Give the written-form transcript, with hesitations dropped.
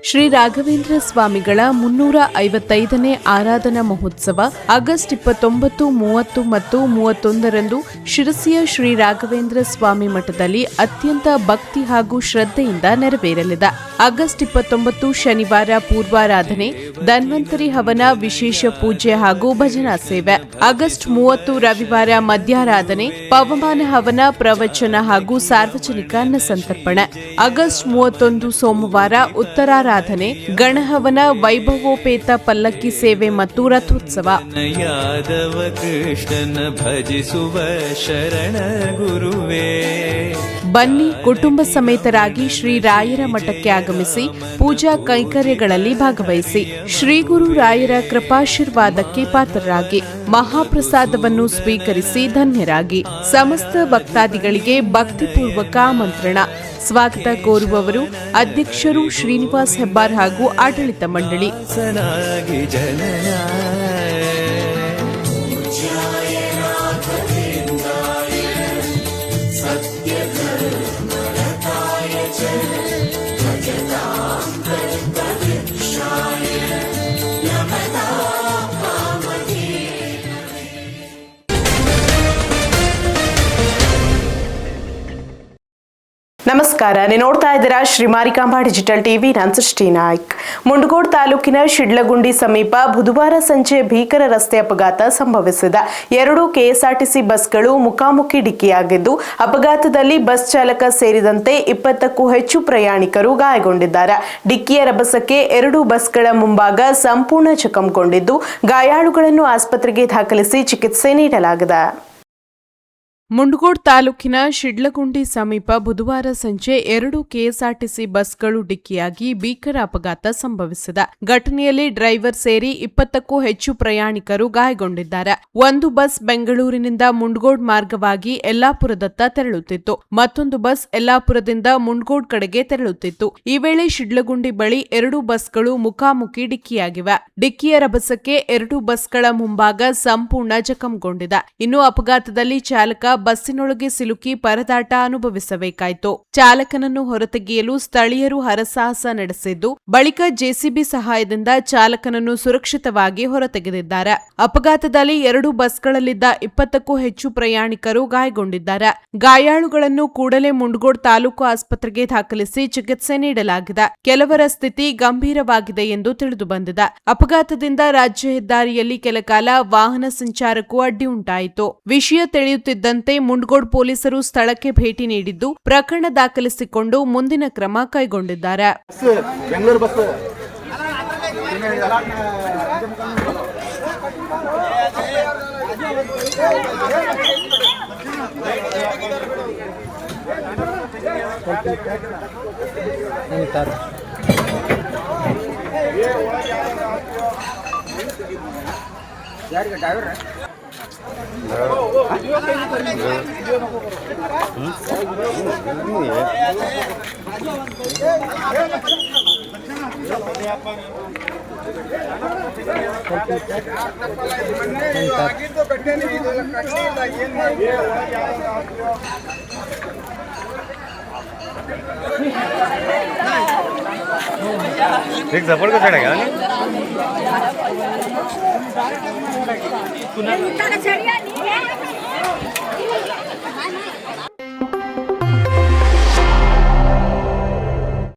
ಶ್ರೀ ರಾಘವೇಂದ್ರ ಸ್ವಾಮಿಗಳ 355ನೇ ಆರಾಧನಾ ಮಹೋತ್ಸವ ಆಗಸ್ಟ್ 29, 30 ಮತ್ತು 31ರಂದು ಶಿರಸಿಯ ಶ್ರೀ ರಾಘವೇಂದ್ರ ಸ್ವಾಮಿ ಮಠದಲ್ಲಿ ಅತ್ಯಂತ ಭಕ್ತಿ ಹಾಗೂ ಶ್ರದ್ಧೆಯಿಂದ ನೆರವೇರಲಿದೆ. ಆಗಸ್ಟ್ 29 ಶನಿವಾರ ಪೂರ್ವಾರಾಧನೆ, ಧನ್ವಂತರಿ ಹವನ, ವಿಶೇಷ ಪೂಜೆ ಹಾಗೂ ಭಜನಾ ಸೇವೆ. ಆಗಸ್ಟ್ 30 ರವಿವಾರ ಮಧ್ಯಾರಾಧನೆ, ಪವಮಾನ ಹವನ, ಪ್ರವಚನ ಹಾಗೂ ಸಾರ್ವಜನಿಕ ಅನ್ನ ಸಂತರ್ಪಣೆ. ಆಗಸ್ಟ್ 31 ಸೋಮವಾರ ಉತ್ತರಾರಾಧನೆ, ಗಣಹವನ, ವೈಭವೋಪೇತ ಪಲ್ಲಕ್ಕಿ ಸೇವೆ ಮತ್ತು ರಥೋತ್ಸವ. ಯಾದವ ಕೃಷ್ಣನ ಭಜಿಸುವ ಶರಣ ಗುರುವೇ. ಬನ್ನಿ, ಕುಟುಂಬ ಸಮೇತರಾಗಿ ಶ್ರೀ ರಾಯರ ಮಠಕ್ಕೆ ಆಗಮಿಸಿ ಪೂಜಾ ಕೈಂಕರ್ಯಗಳಲ್ಲಿ ಭಾಗವಹಿಸಿ ಶ್ರೀ ಗುರು ರಾಯರ ಕೃಪಾಶೀರ್ವಾದಕ್ಕೆ ಪಾತ್ರರಾಗಿ ಮಹಾಪ್ರಸಾದವನ್ನು ಸ್ವೀಕರಿಸಿ ಧನ್ಯರಾಗಿ. ಸಮಸ್ತ ಭಕ್ತಾದಿಗಳಿಗೆ ಭಕ್ತಿಪೂರ್ವಕ ಆಮಂತ್ರಣ. ಸ್ವಾಗತ ಕೋರುವವರು ಅಧ್ಯಕ್ಷರು ಶ್ರೀನಿವಾಸ್ ಹೆಬ್ಬಾರ್ ಹಾಗೂ ಆಡಳಿತ ಮಂಡಳಿ. ನಮಸ್ಕಾರ, ನೀವು ನೋಡ್ತಾ ಇದ್ದೀರಾ ಶ್ರೀ ಮಾರಿಕಾಂಬಾ ಡಿಜಿಟಲ್ ಟಿವಿ. ನಾನು ಸೃಷ್ಟಿ ನಾಯ್ಕ್. ಮುಂಡಗೋಡ್ ತಾಲೂಕಿನ ಶಿಡ್ಲಗುಂಡಿ ಸಮೀಪ ಬುಧವಾರ ಸಂಜೆ ಭೀಕರ ರಸ್ತೆ ಅಪಘಾತ ಸಂಭವಿಸಿದೆ. 2 ಕೆಎಸ್ಆರ್ಟಿಸಿ ಬಸ್ಗಳು ಮುಖಾಮುಖಿ ಡಿಕ್ಕಿಯಾಗಿದ್ದು, ಅಪಘಾತದಲ್ಲಿ ಬಸ್ ಚಾಲಕ ಸೇರಿದಂತೆ 20ಕ್ಕೂ ಹೆಚ್ಚು ಪ್ರಯಾಣಿಕರು ಗಾಯಗೊಂಡಿದ್ದಾರೆ. ಡಿಕ್ಕಿಯ ರಭಸಕ್ಕೆ 2 ಬಸ್ಗಳ ಮುಂಭಾಗ ಸಂಪೂರ್ಣ ಜಖಂಗೊಂಡಿದ್ದು, ಗಾಯಾಳುಗಳನ್ನು ಆಸ್ಪತ್ರೆಗೆ ದಾಖಲಿಸಿ ಚಿಕಿತ್ಸೆ ನೀಡಲಾಗಿದೆ. ಮುಂಡಗೋಡ್ ತಾಲೂಕಿನ ಶಿಡ್ಲಗುಂಡಿ ಸಮೀಪ ಬುಧವಾರ ಸಂಜೆ 2 ಕೆಎಸ್ಆರ್ಟಿಸಿ ಬಸ್ಗಳು ಡಿಕ್ಕಿಯಾಗಿ ಭೀಕರ ಅಪಘಾತ ಸಂಭವಿಸಿದೆ. ಘಟನೆಯಲ್ಲಿ ಡ್ರೈವರ್ ಸೇರಿ 20ಕ್ಕೂ ಹೆಚ್ಚು ಪ್ರಯಾಣಿಕರು ಗಾಯಗೊಂಡಿದ್ದಾರೆ. ಒಂದು ಬಸ್ ಬೆಂಗಳೂರಿನಿಂದ ಮುಂಡಗೋಡ್ ಮಾರ್ಗವಾಗಿ ಯಲ್ಲಾಪುರದತ್ತ ತೆರಳುತ್ತಿತ್ತು. ಮತ್ತೊಂದು ಬಸ್ ಯಲ್ಲಾಪುರದಿಂದ ಮುಂಡಗೋಡ್ ಕಡೆಗೆ ತೆರಳುತ್ತಿತ್ತು. ಈ ವೇಳೆ ಶಿಡ್ಲಗುಂಡಿ ಬಳಿ 2 ಬಸ್ಗಳು ಮುಖಾಮುಖಿ ಡಿಕ್ಕಿಯಾಗಿವೆ. ಡಿಕ್ಕಿಯ ರಭಸಕ್ಕೆ 2 ಬಸ್ಗಳ ಮುಂಭಾಗ ಸಂಪೂರ್ಣ ಜಖಂಗೊಂಡಿದೆ. ಇನ್ನು ಅಪಘಾತದಲ್ಲಿ ಚಾಲಕ ಬಸ್ಸಿನೊಳಗೆ ಸಿಲುಕಿ ಪರದಾಟ ಅನುಭವಿಸಬೇಕಾಯಿತು. ಚಾಲಕನನ್ನು ಹೊರತೆಗೆಯಲು ಸ್ಥಳೀಯರು ಹರಸಾಹಸ ನಡೆಸಿದ್ದು, ಬಳಿಕ ಜೆಸಿಬಿ ಸಹಾಯದಿಂದ ಚಾಲಕನನ್ನು ಸುರಕ್ಷಿತವಾಗಿ ಹೊರತೆಗೆದಿದ್ದಾರೆ. ಅಪಘಾತದಲ್ಲಿ 2 ಬಸ್ಗಳಲ್ಲಿದ್ದ 20ಕ್ಕೂ ಹೆಚ್ಚು ಪ್ರಯಾಣಿಕರು ಗಾಯಗೊಂಡಿದ್ದಾರೆ. ಗಾಯಾಳುಗಳನ್ನು ಕೂಡಲೇ ಮುಂಡಗೋಡ್ ತಾಲೂಕು ಆಸ್ಪತ್ರೆಗೆ ದಾಖಲಿಸಿ ಚಿಕಿತ್ಸೆ ನೀಡಲಾಗಿದೆ. ಕೆಲವರ ಸ್ಥಿತಿ ಗಂಭೀರವಾಗಿದೆ ಎಂದು ತಿಳಿದು ಬಂದಿದೆ. ಅಪಘಾತದಿಂದ ರಾಜ್ಯ ಹೆದ್ದಾರಿಯಲ್ಲಿ ಕೆಲಕಾಲ ವಾಹನ ಸಂಚಾರಕ್ಕೂ ಅಡ್ಡಿ ಉಂಟಾಯಿತು. ವಿಷಯ ತಿಳಿಯುತ್ತಿದ್ದಂತೆ ಮುಂಡಗೋಡ್ ಪೊಲೀಸರು ಸ್ಥಳಕ್ಕೆ ಭೇಟಿ ನೀಡಿದ್ದು, ಪ್ರಕರಣ ದಾಖಲಿಸಿಕೊಂಡು ಮುಂದಿನ ಕ್ರಮ ಕೈಗೊಂಡಿದ್ದಾರೆ. सपोर्ट को चढ़ेगा नहीं